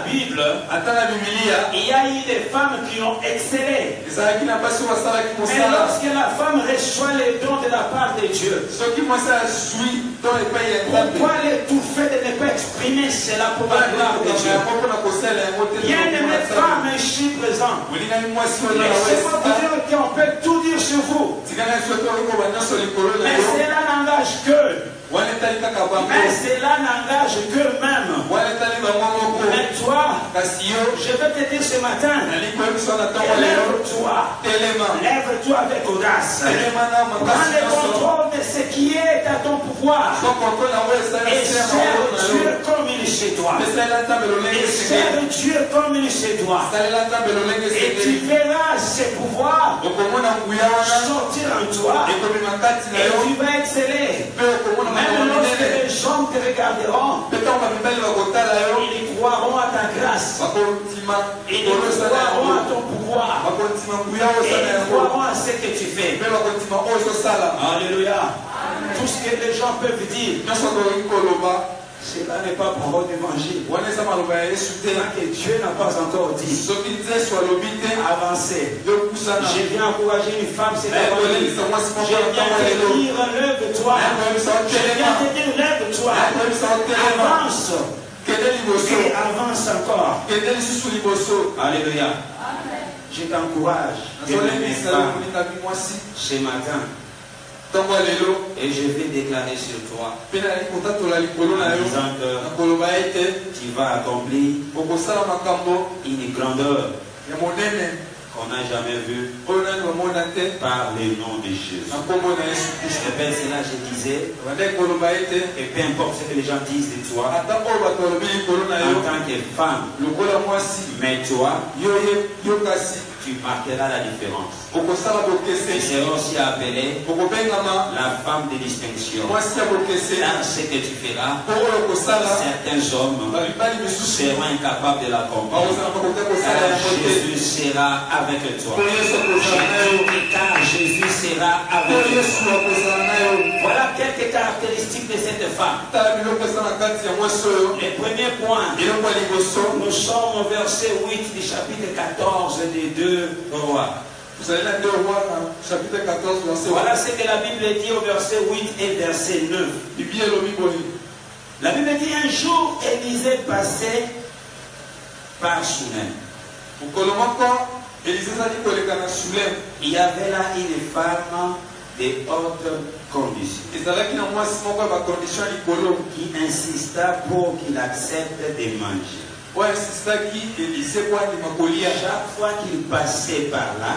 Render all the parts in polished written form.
Bible, il y a eu des femmes qui ont excellé. Mais lorsque la femme reçoit les dons de la part de Dieu, pourquoi l'étouffer de ne pas exprimer cela pour la gloire de Dieu? Bien-aimée femme ici présente, laissez-moi vous dire qu'on peut tout dire sur vous. Mais cela n'engage que. Mais cela n'engage que même. Mais toi, je vais te dire ce matin, lève-toi avec audace. Prends le contrôle de ce qui est à ton pouvoir. Et sers Dieu comme il est chez toi. Et sers Dieu comme il est chez toi. Et tu verras ses pouvoirs sortir en toi. Et tu vas exceller. Même lorsque les gens te regarderont, ils croiront à ta grâce. Ils croiront à ton pouvoir. Et ils croiront à ce que tu fais. Alléluia. Tout ce que les gens peuvent dire, cela n'est pas parole d'évangile. Tant que Dieu n'a pas encore dit, avancez. Je viens encourager une femme, c'est l'évangile. Je viens te dire, lève-toi. Je viens te dire, lève-toi. Avance. Et avance encore. Alléluia. Je t'encourage. Ce matin. Et je vais déclarer sur toi en disant que tu vas accomplir une grandeur qu'on n'a jamais vue par le nom de Jésus. C'est bien cela je disais, et peu importe ce que les gens disent de toi, en tant que femme, mais toi, tu marqueras la différence. Tu seras aussi appelé la femme de distinction. Dans ce que tu feras, certains hommes seront incapables de l'accomplir. Car Jésus sera avec toi. Car Jésus sera avec toi. Voilà quelques caractéristiques de cette femme. Le premier point, nous sommes au verset 8 du chapitre 14 des 2 rois. Vous allez dans 2 rois, chapitre 14, verset 8. Voilà ce que la Bible dit au verset 8 et verset 9. La Bible dit un jour, Élisée passait par Shunem. Il y avait là une femme de haute condition qui insista pour qu'il accepte de manger. Chaque fois qu'il passait par là,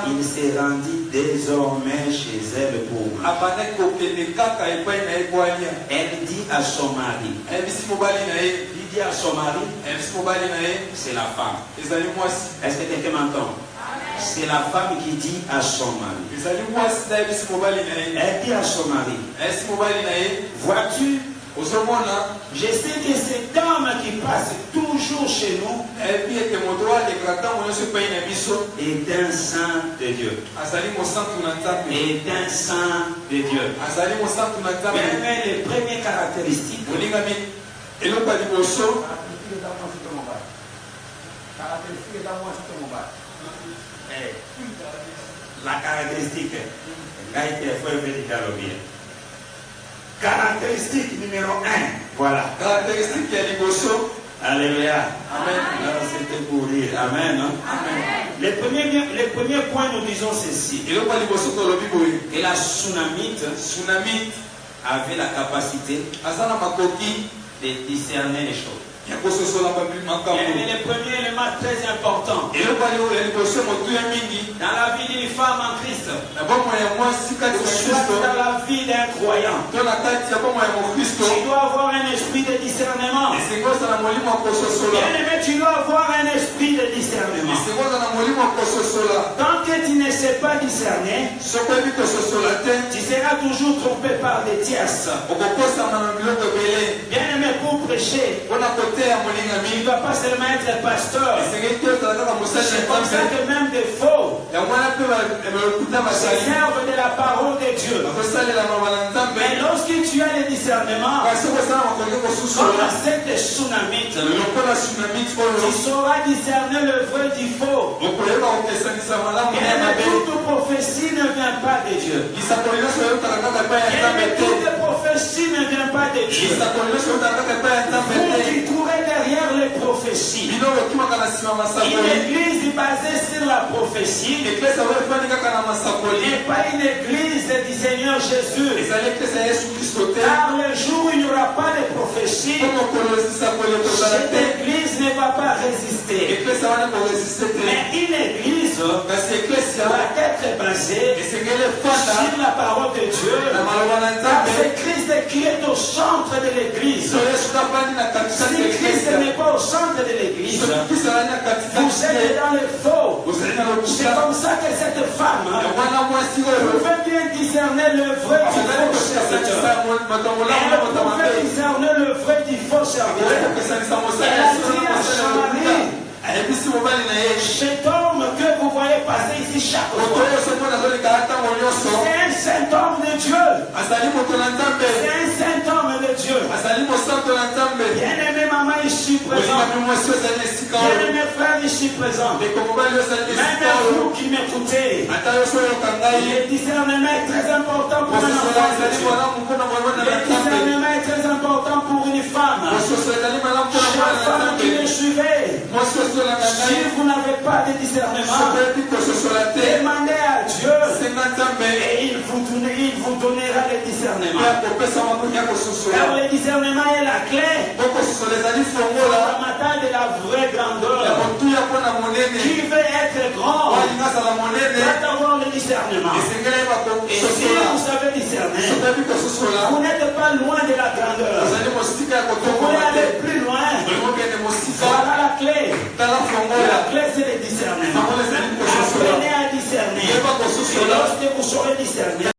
il se rendit désormais chez elle pour manger. Elle dit à son mari, c'est la femme. Est-ce que quelqu'un m'entend? C'est la femme qui dit à son mari. Elle dit à son mari, vois-tu, je sais que cet homme qui passe toujours chez nous est un saint de Dieu. Est un saint de Dieu. Mais les premières caractéristiques, la caractéristique, caractéristique numéro 1. Voilà. Caractéristique Alléluia. Amen. C'était pour dire. Amen. Amen. Les premiers points, nous disons ceci. Que la Sunamite avait la capacité de discerner les choses. Mais le premier élément très important dans la vie d'une femme en Christ, dans la vie d'un croyant, tu dois avoir un esprit de discernement. Bien-aimé, tu dois avoir un esprit de discernement. Tant que tu ne sais pas discerner, tu seras toujours trompé par des tierces. Bien-aimé, pour prêcher, il ne va pas seulement être pasteur. C'est comme ça que même des faux se servent de la parole de Dieu. Mais lorsque tu as le discernement, comme cette Sunamite, Tu sauras discerner le vrai du faux. Et toute prophétie ne vient pas de Dieu. Et toute prophétie ne vient pas de Dieu. Vous qui courez derrière les prophéties. Une église basée sur la prophétie n'est pas une église du Seigneur Jésus. Car le jour où il n'y aura pas de prophétie, cette église ne va pas résister. Mais une église doit être basée sur la parole de Dieu. Car c'est Christ qui est au centre de l'église. Si Christ n'est pas au centre de l'église, vous êtes dans le faux. C'est comme ça que cette femme pouvait bien discerner le vrai du faux serviteur. Elle pouvait discerner le vrai du faux serviteur. Elle a dit à son mari, cet homme que vous voyez passer ici chaque fois, c'est un saint homme de Dieu. C'est un saint homme de Dieu. Bien-aimé maman ici présent, bien-aimé frère ici présent, même vous qui m'écoutez, le discernement est très important pour un enfant de Dieu. Le discernement est très important pour une femme. Chère femme qui me suivez, si vous n'avez pas de discernement, demandez à Dieu et il vous donnera le discernement. Car le discernement est la clé fondamentale de la vraie grandeur. Qui veut être grand doit avoir le discernement. Et si vous savez discerner, vous n'êtes pas loin de la grandeur. Vous voulez aller plus loin.